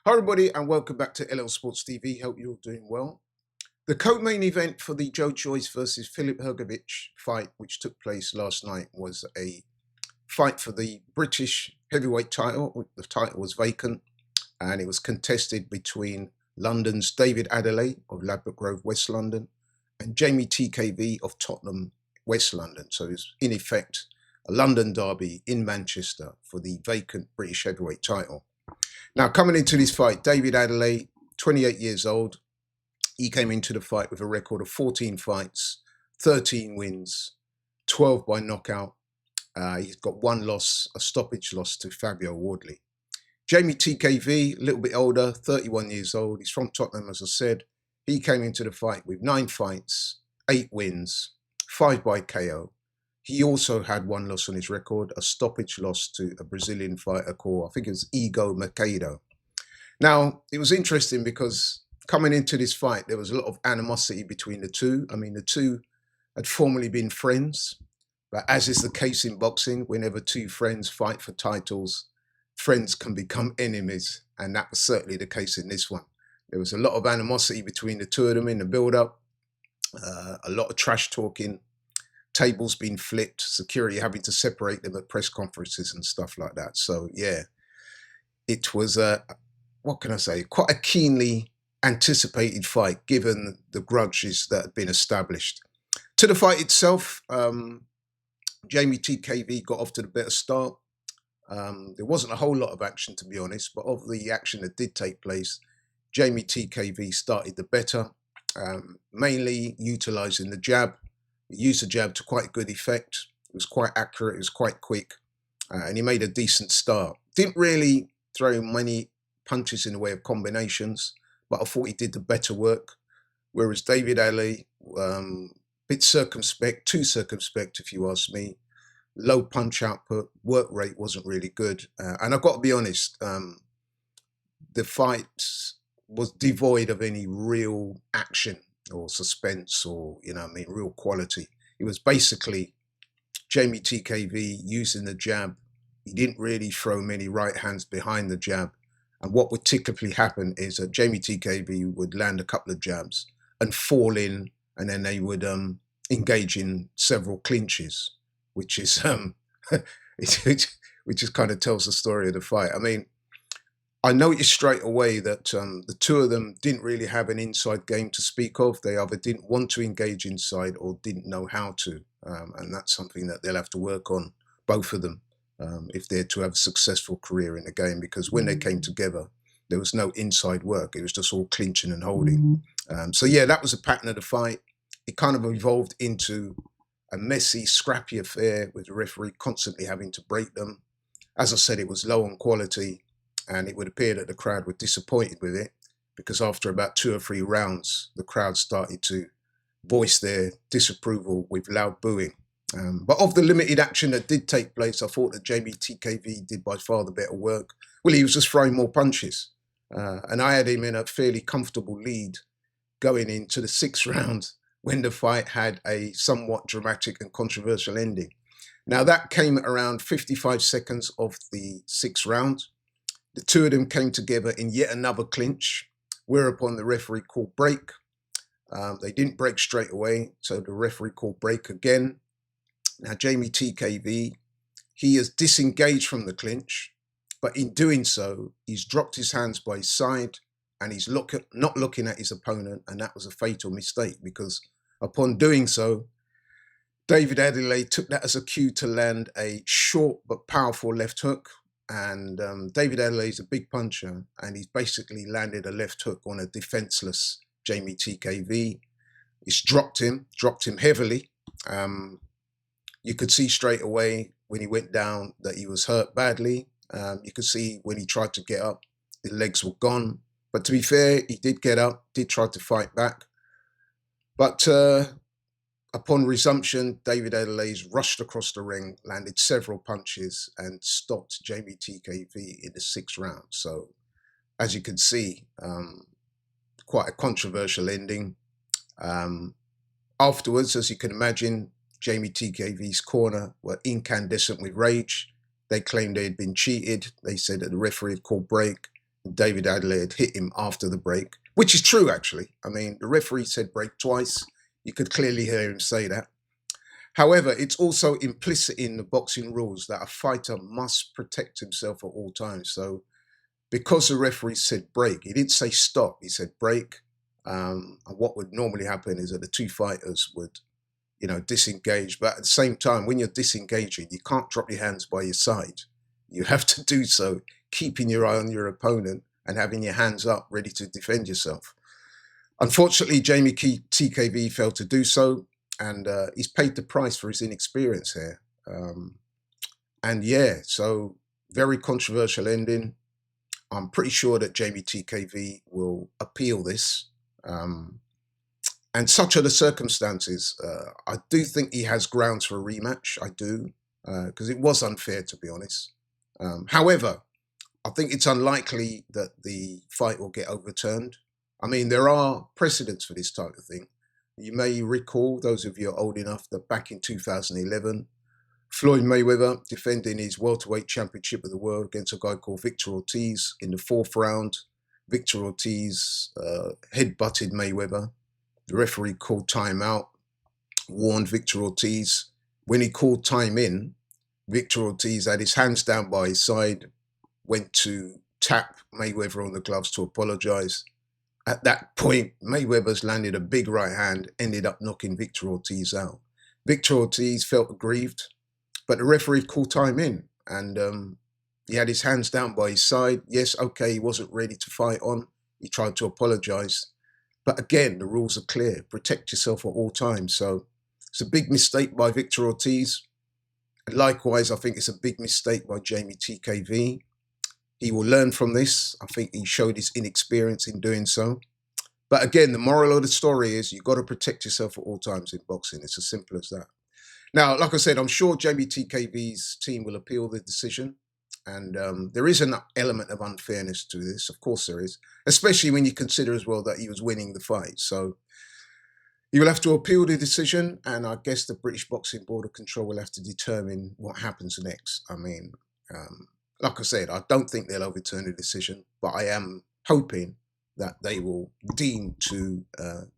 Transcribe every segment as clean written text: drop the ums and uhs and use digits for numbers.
Hi, everybody, and welcome back to LL Sports TV. Hope you're all doing well. The co-main event for the Joe Joyce versus Filip Hrgovic fight, which took place last night, was a fight for the British heavyweight title. The title was vacant, and it was contested between London's David Adeleye of Ladbroke Grove, West London, and Jamie TKV of Tottenham, West London. So it was, in effect, a London derby in Manchester for the vacant British heavyweight title. Now, coming into this fight, David Adeleye, 28 years old, he came into the fight with a record of 14 fights, 13 wins, 12 by knockout. He's got one loss, a stoppage loss to Fabio Wardley. Jamie TKV, a little bit older, 31 years old. He's from Tottenham, as I said. He came into the fight with 9 fights, 8 wins, 5 by KO. He also had one loss on his record, a stoppage loss to a Brazilian fighter called, I think it was Igor Macedo. Now, it was interesting because coming into this fight, there was a lot of animosity between the two. I mean, the two had formerly been friends, but as is the case in boxing, whenever two friends fight for titles, friends can become enemies, and that was certainly the case in this one. There was a lot of animosity between the two of them in the build-up, a lot of trash talking, tables being flipped, security having to separate them at press conferences and stuff like that. So yeah, it was what can I say? Quite a keenly anticipated fight, given the grudges that had been established. To the fight itself, Jamie TKV got off to the better start. There wasn't a whole lot of action, to be honest, but of the action that did take place, Jamie TKV started the better, mainly utilising the jab. He used the jab to quite good effect. It was quite accurate, it was quite quick, and he made a decent start. Didn't really throw many punches in the way of combinations, but I thought he did the better work. Whereas David Adeleye, bit circumspect, too circumspect if you ask me. Low punch output, work rate wasn't really good. And I've got to be honest, the fight was devoid of any real action or suspense or, real quality. It was basically Jamie TKV using the jab. He didn't really throw many right hands behind the jab. And what would typically happen is that Jamie TKV would land a couple of jabs and fall in, and then they would engage in several clinches, which is which just kind of tells the story of the fight. I mean, I noticed straight away that the two of them didn't really have an inside game to speak of. They either didn't want to engage inside or didn't know how to. And that's something that they'll have to work on, both of them, if they're to have a successful career in the game. Because when they came together, there was no inside work. It was just all clinching and holding. So yeah, that was a pattern of the fight. It kind of evolved into a messy, scrappy affair with the referee constantly having to break them. As I said, it was low on quality. And it would appear that the crowd were disappointed with it, because after about 2 or 3 rounds, the crowd started to voice their disapproval with loud booing. But of the limited action that did take place, I thought that Jamie TKV did by far the better work. Well, he was just throwing more punches. And I had him in a fairly comfortable lead going into the 6th round when the fight had a somewhat dramatic and controversial ending. Now, that came at around 55 seconds of the 6th round. The two of them came together in yet another clinch, whereupon the referee called break. They didn't break straight away, so the referee called break again. Now, Jamie TKV, he has disengaged from the clinch, but in doing so, he's dropped his hands by his side and he's not looking at his opponent, and that was a fatal mistake, because upon doing so, David Adeleye took that as a cue to land a short but powerful left hook. And David Adeleye is a big puncher, and he's basically landed a left hook on a defenseless Jamie TKV. It's dropped him heavily. You could see straight away when he went down that he was hurt badly. You could see when he tried to get up, the legs were gone. But to be fair, he did get up, did try to fight back. But upon resumption, David Adeleye rushed across the ring, landed several punches, and stopped Jamie TKV in the 6th round. So, as you can see, quite a controversial ending. Afterwards, as you can imagine, Jamie TKV's corner were incandescent with rage. They claimed they had been cheated. They said that the referee had called break. David Adelaide had hit him after the break, which is true, actually. I mean, the referee said break twice. You could clearly hear him say that. However, it's also implicit in the boxing rules that a fighter must protect himself at all times. So because the referee said break, he didn't say stop, he said break. And what would normally happen is that the two fighters would, disengage. But at the same time, when you're disengaging, you can't drop your hands by your side. You have to do so keeping your eye on your opponent and having your hands up ready to defend yourself. Unfortunately, Jamie TKV failed to do so, and he's paid the price for his inexperience here. And yeah, so very controversial ending. I'm pretty sure that Jamie TKV will appeal this. And such are the circumstances. I do think he has grounds for a rematch. I do, because it was unfair, to be honest. However, I think it's unlikely that the fight will get overturned. I mean, there are precedents for this type of thing. You may recall, those of you are old enough, that back in 2011, Floyd Mayweather defending his welterweight championship of the world against a guy called Victor Ortiz in the fourth round. Victor Ortiz headbutted Mayweather. The referee called time out, warned Victor Ortiz. When he called time in, Victor Ortiz had his hands down by his side, went to tap Mayweather on the gloves to apologize. At that point, Mayweather's landed a big right hand, ended up knocking Victor Ortiz out. Victor Ortiz felt aggrieved, but the referee called time in, and he had his hands down by his side. Yes, okay, he wasn't ready to fight on. He tried to apologize. But again, the rules are clear. Protect yourself at all times. So it's a big mistake by Victor Ortiz. And likewise, I think it's a big mistake by Jamie TKV. He will learn from this. I think he showed his inexperience in doing so. But again, the moral of the story is you've got to protect yourself at all times in boxing. It's as simple as that. Now, like I said, I'm sure Jamie TKV's team will appeal the decision. And there is an element of unfairness to this. Of course there is, especially when you consider as well that he was winning the fight. So he will have to appeal the decision, and I guess the British Boxing Board of Control will have to determine what happens next. I mean, like I said, I don't think they'll overturn the decision, but I am hoping that they will deem to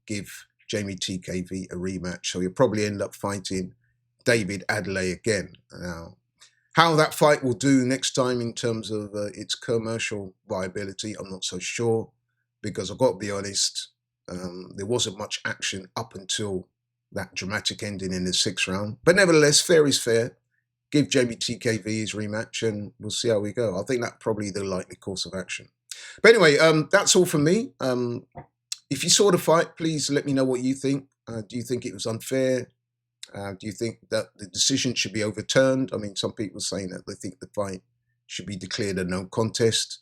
give Jamie TKV a rematch. So he'll probably end up fighting David Adelaide again. Now, how that fight will do next time in terms of its commercial viability, I'm not so sure, because I've got to be honest, there wasn't much action up until that dramatic ending in the sixth round. But nevertheless, fair is fair. Give Jamie TKV his rematch and we'll see how we go. I think that's probably the likely course of action. But anyway, that's all from me. If you saw the fight, please let me know what you think. Do you think it was unfair? Do you think that the decision should be overturned? I mean, some people are saying that they think the fight should be declared a no contest,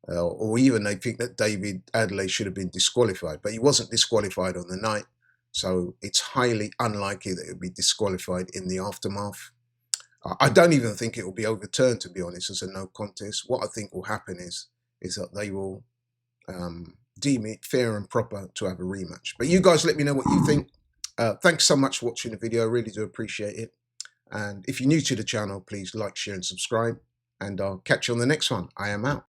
or even they think that David Adelaide should have been disqualified, but he wasn't disqualified on the night, so it's highly unlikely that he'll be disqualified in the aftermath. I don't even think it will be overturned, to be honest, as a no contest. What I think will happen is that they will deem it fair and proper to have a rematch. But you guys let me know what you think. Thanks so much for watching the video. I really do appreciate it. And if you're new to the channel, please like, share, and subscribe. And I'll catch you on the next one. I am out.